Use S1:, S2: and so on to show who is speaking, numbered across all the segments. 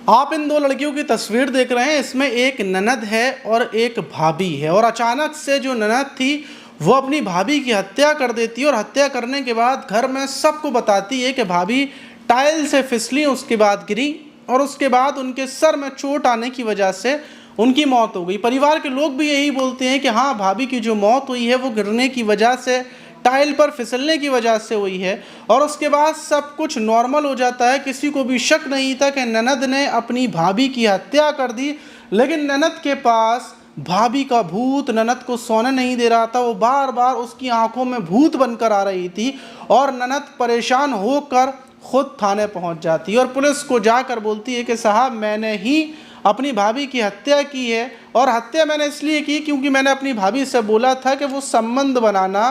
S1: आप इन दो लड़कियों की तस्वीर देख रहे हैं। इसमें एक ननद है और एक भाभी है, और अचानक से जो ननद थी वो अपनी भाभी की हत्या कर देती है, और हत्या करने के बाद घर में सबको बताती है कि भाभी टाइल से फिसली, उसके बाद गिरी, और उसके बाद उनके सर में चोट आने की वजह से उनकी मौत हो गई। परिवार के लोग भी यही बोलते हैं कि हाँ, भाभी की जो मौत हुई है वो गिरने की वजह से, टाइल पर फिसलने की वजह से हुई है। और उसके बाद सब कुछ नॉर्मल हो जाता है। किसी को भी शक नहीं था कि ननद ने अपनी भाभी की हत्या कर दी, लेकिन ननद के पास भाभी का भूत ननद को सोने नहीं दे रहा था। वो बार बार उसकी आंखों में भूत बनकर आ रही थी, और ननद परेशान होकर खुद थाने पहुंच जाती है और पुलिस को जाकर बोलती है कि साहब, मैंने ही अपनी भाभी की हत्या की है, और हत्या मैंने इसलिए की क्योंकि मैंने अपनी भाभी से बोला था कि वो संबंध बनाना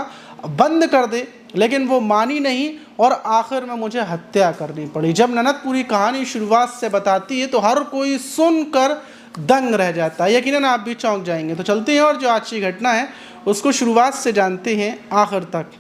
S1: बंद कर दे, लेकिन वो मानी नहीं, और आखिर में मुझे हत्या करनी पड़ी। जब ननद पूरी कहानी शुरुआत से बताती है तो हर कोई सुनकर दंग रह जाता है। यकीनन आप भी चौंक जाएंगे। तो चलते हैं और जो आज की घटना है उसको शुरुआत से जानते हैं आखिर तक।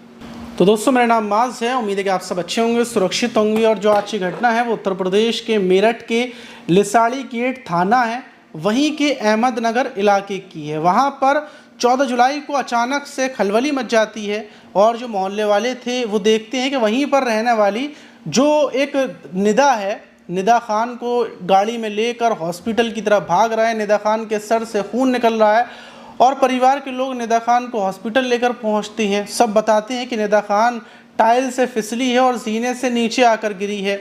S1: तो दोस्तों, मेरा नाम माज है। उम्मीद है कि आप सब अच्छे होंगे, सुरक्षित होंगे। और जो आज की घटना है वो उत्तर प्रदेश के मेरठ के लिसाड़ी गेट थाना है, वहीं के अहमदनगर इलाके की है। वहाँ पर 14 जुलाई को अचानक से खलबली मच जाती है, और जो मोहल्ले वाले थे वो देखते हैं कि वहीं पर रहने वाली जो एक निदा है, निदा खान को गाड़ी में लेकर हॉस्पिटल की तरफ भाग रहा है। निदा खान के सर से खून निकल रहा है, और परिवार के लोग निदा खान को हॉस्पिटल लेकर पहुंचते हैं। सब बताते हैं कि निदा खान टाइल से फिसली है और सीने से नीचे आकर गिरी है।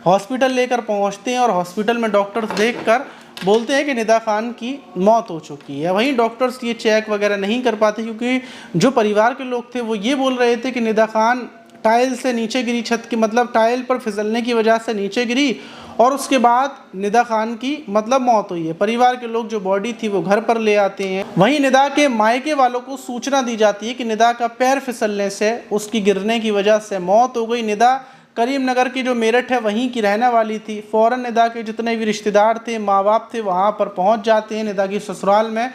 S1: हॉस्पिटल लेकर पहुंचते हैं, और हॉस्पिटल में डॉक्टर्स देखकर बोलते हैं कि निदा खान की मौत हो चुकी है। वहीं डॉक्टर्स ये चेक वगैरह नहीं कर पाते, क्योंकि जो परिवार के लोग थे वो ये बोल रहे थे कि निदा खान टाइल से नीचे गिरी, छत की मतलब टाइल पर फिसलने की वजह से नीचे गिरी, और उसके बाद निदा खान की मतलब मौत हुई है। परिवार के लोग जो बॉडी थी वो घर पर ले आते हैं। वहीं निदा के मायके वालों को सूचना दी जाती है कि निदा का पैर फिसलने से, उसकी गिरने की वजह से मौत हो गई। निदा करीमनगर की जो मेरठ है वहीं की रहने वाली थी। फ़ौरन निदा के जितने भी रिश्तेदार थे, माँ बाप थे, वहाँ पर पहुँच जाते हैं निदा की ससुराल में,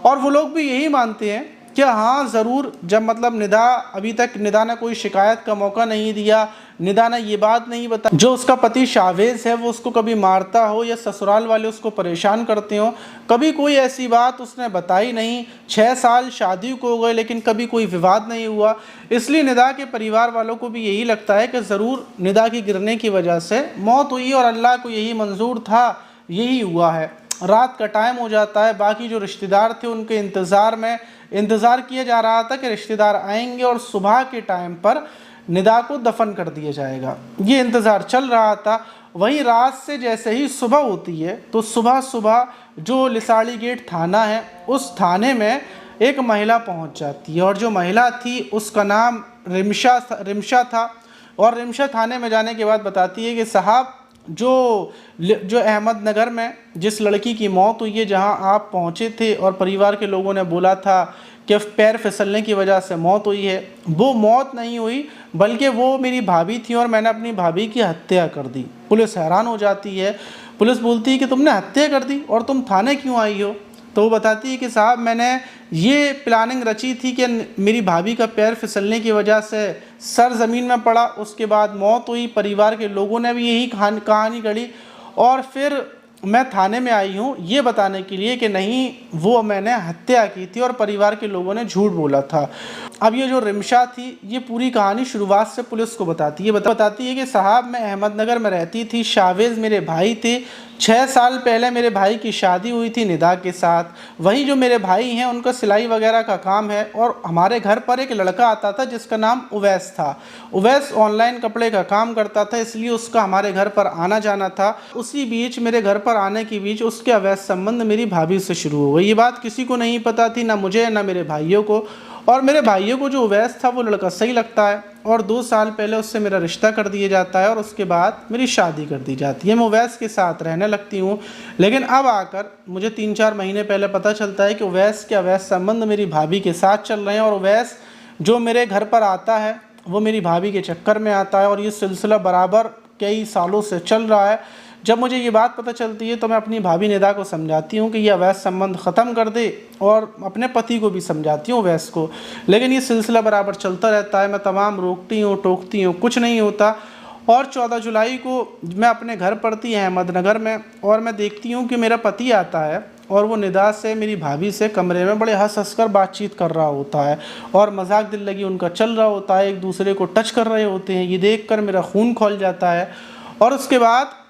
S1: और वो लोग भी यही मानते हैं कि हाँ ज़रूर, जब मतलब निदा, अभी तक निदा ने कोई शिकायत का मौका नहीं दिया, निदा ने ये बात नहीं बताई जो उसका पति शावेज़ है वो उसको कभी मारता हो या ससुराल वाले उसको परेशान करते हो, कभी कोई ऐसी बात उसने बताई नहीं। 6 साल शादी को हो गए लेकिन कभी कोई विवाद नहीं हुआ। इसलिए निदा के परिवार वालों को भी यही लगता है कि ज़रूर निदा की गिरने की वजह से मौत हुई, और अल्लाह को यही मंजूर था, यही हुआ है। रात का टाइम हो जाता है। बाकी जो रिश्तेदार थे उनके इंतज़ार किया जा रहा था कि रिश्तेदार आएंगे और सुबह के टाइम पर निदा को दफन कर दिया जाएगा। ये इंतज़ार चल रहा था। वहीं रात से जैसे ही सुबह होती है तो सुबह सुबह जो लिसाड़ी गेट थाना है उस थाने में एक महिला पहुंच जाती है, और जो महिला थी उसका नाम रिमशा था। और रिमशा थाने में जाने के बाद बताती है कि साहब, जो अहमदनगर में जिस लड़की की मौत हुई है, जहां आप पहुंचे थे और परिवार के लोगों ने बोला था कि पैर फिसलने की वजह से मौत हुई है, वो मौत नहीं हुई, बल्कि वो मेरी भाभी थी और मैंने अपनी भाभी की हत्या कर दी। पुलिस हैरान हो जाती है। पुलिस बोलती है कि तुमने हत्या कर दी और तुम थाने क्यों आई हो? तो वो बताती है कि साहब, मैंने ये प्लानिंग रची थी कि मेरी भाभी का पैर फिसलने की वजह से सर ज़मीन में पड़ा, उसके बाद मौत हुई। परिवार के लोगों ने भी यही कहानी गढ़ी, और फिर मैं थाने में आई हूँ ये बताने के लिए कि नहीं, वो मैंने हत्या की थी और परिवार के लोगों ने झूठ बोला था। अब ये जो रिमशा थी ये पूरी कहानी शुरुआत से पुलिस को बताती है। बताती है कि साहब, मैं अहमदनगर में रहती थी, शावेज़ मेरे भाई थे। 6 साल पहले मेरे भाई की शादी हुई थी निदा के साथ। वही जो मेरे भाई हैं उनका सिलाई वगैरह का काम है, और हमारे घर पर एक लड़का आता था जिसका नाम उवैस था। उवैस ऑनलाइन कपड़े का काम करता था, इसलिए उसका हमारे घर पर आना जाना था। उसी बीच मेरे घर पर आने के बीच उसके अवैध संबंध मेरी भाभी से शुरू हो गई। ये बात किसी को नहीं पता थी, ना मुझे ना मेरे भाइयों को। और मेरे भाइयों को जो उवैस था वो लड़का सही लगता है, और 2 साल पहले उससे मेरा रिश्ता कर दिया जाता है, और उसके बाद मेरी शादी कर दी जाती है। मैं उवैस के साथ रहने लगती हूँ। लेकिन अब आकर मुझे 3-4 महीने पहले पता चलता है कि उवैस के अवैध संबंध मेरी भाभी के साथ चल रहे हैं, और उवैस जो मेरे घर पर आता है वो मेरी भाभी के चक्कर में आता है, और ये सिलसिला बराबर कई सालों से चल रहा है। जब मुझे ये बात पता चलती है तो मैं अपनी भाभी निदा को समझाती हूँ कि ये अवैध संबंध ख़त्म कर दे, और अपने पति को भी समझाती हूँ अवैध को। लेकिन ये सिलसिला बराबर चलता रहता है। मैं तमाम रोकती हूँ, टोकती हूँ, कुछ नहीं होता। और 14 जुलाई को मैं अपने घर पर थी अहमदनगर में, और मैं देखती हूँ कि मेरा पति आता है और वो निदा से मेरी भाभी से कमरे में बड़े हंस हंस कर बातचीत कर रहा होता है और मजाक दिल लगी उनका चल रहा होता है, एक दूसरे को टच कर रहे होते हैं। ये देखकर मेरा खून खौल जाता है। और उसके बाद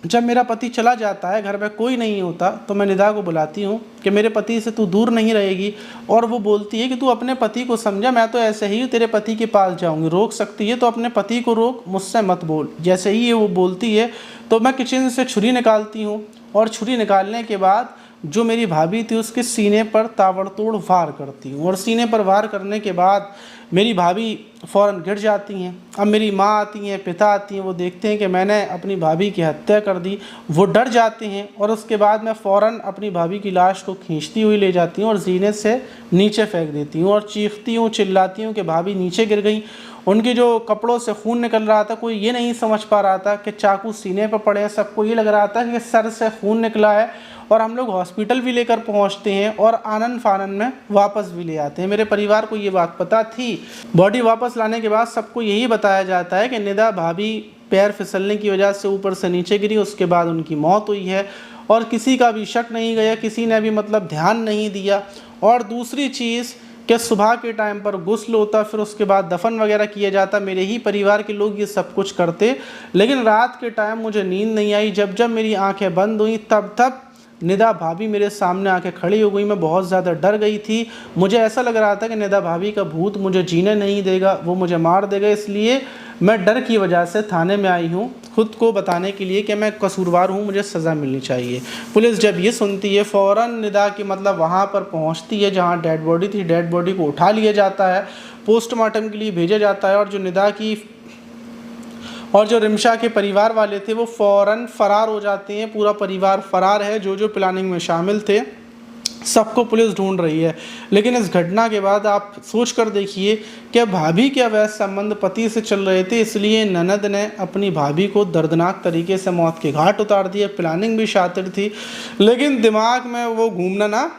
S1: जब मेरा पति चला जाता है, घर में कोई नहीं होता, तो मैं निदा को बुलाती हूँ कि मेरे पति से तू दूर नहीं रहेगी। और वो बोलती है कि तू अपने पति को समझा, मैं तो ऐसे ही तेरे पति के पास जाऊँगी, रोक सकती है तो अपने पति को रोक, मुझसे मत बोल। जैसे ही ये वो बोलती है तो मैं किचन से छुरी निकालती हूँ, और छुरी निकालने के बाद जो मेरी भाभी थी उसके सीने पर ताबड़तोड़ वार करती हूँ, और सीने पर वार करने के बाद मेरी भाभी फ़ौरन गिर जाती हैं। अब मेरी माँ आती हैं, पिता आती हैं, वो देखते हैं कि मैंने अपनी भाभी की हत्या कर दी, वो डर जाते हैं। और उसके बाद मैं फ़ौरन अपनी भाभी की लाश को खींचती हुई ले जाती हूँ और जीने से नीचे फेंक देती हूँ, और चीखती हूँ, चिल्लाती हूँ कि भाभी नीचे गिर गई। उनके जो कपड़ों से खून निकल रहा था, कोई ये नहीं समझ पा रहा था कि चाकू सीने पर पड़े हैं, सबको ये लग रहा था कि सर से खून निकला है। और हम लोग हॉस्पिटल भी लेकर पहुंचते हैं और आनन फानन में वापस भी ले आते हैं। मेरे परिवार को ये बात पता थी। बॉडी वापस लाने के बाद सबको यही बताया जाता है कि निदा भाभी पैर फिसलने की वजह से ऊपर से नीचे गिरी, उसके बाद उनकी मौत हुई है, और किसी का भी शक नहीं गया, किसी ने भी मतलब ध्यान नहीं दिया। और दूसरी चीज़ कि सुबह के टाइम पर गुस्ल होता, फिर उसके बाद दफन वगैरह किया जाता, मेरे ही परिवार के लोग ये सब कुछ करते। लेकिन रात के टाइम मुझे नींद नहीं आई। जब जब मेरी आंखें बंद हुई तब तब निदा भाभी मेरे सामने आके खड़ी हो गई। मैं बहुत ज़्यादा डर गई थी। मुझे ऐसा लग रहा था कि निदा भाभी का भूत मुझे जीने नहीं देगा, वो मुझे मार देगा। इसलिए मैं डर की वजह से थाने में आई हूँ, खुद को बताने के लिए कि मैं कसूरवार हूँ, मुझे सज़ा मिलनी चाहिए। पुलिस जब ये सुनती है फ़ौरन निदा की मतलब वहाँ पर पहुँचती है जहाँ डेड बॉडी थी। डेड बॉडी को उठा लिया जाता है, पोस्टमार्टम के लिए भेजा जाता है। और जो रिमशा के परिवार वाले थे वो फ़ौरन फ़रार हो जाते हैं। पूरा परिवार फ़रार है, जो जो प्लानिंग में शामिल थे सबको पुलिस ढूंढ रही है। लेकिन इस घटना के बाद आप सोच कर देखिए कि भाभी के अवैध संबंध पति से चल रहे थे, इसलिए ननद ने अपनी भाभी को दर्दनाक तरीके से मौत के घाट उतार दिया। प्लानिंग भी शातिर थी, लेकिन दिमाग में वो घूमना ना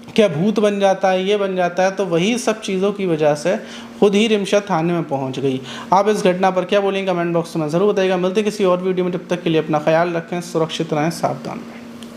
S1: क्या भूत बन जाता है, ये बन जाता है, तो वही सब चीज़ों की वजह से खुद ही रिमशा थाने में पहुंच गई। आप इस घटना पर क्या बोलेंगे कमेंट बॉक्स में ज़रूर बताइएगा। मिलते किसी और वीडियो में, तब तक के लिए अपना ख्याल रखें, सुरक्षित रहें, सावधान रहें।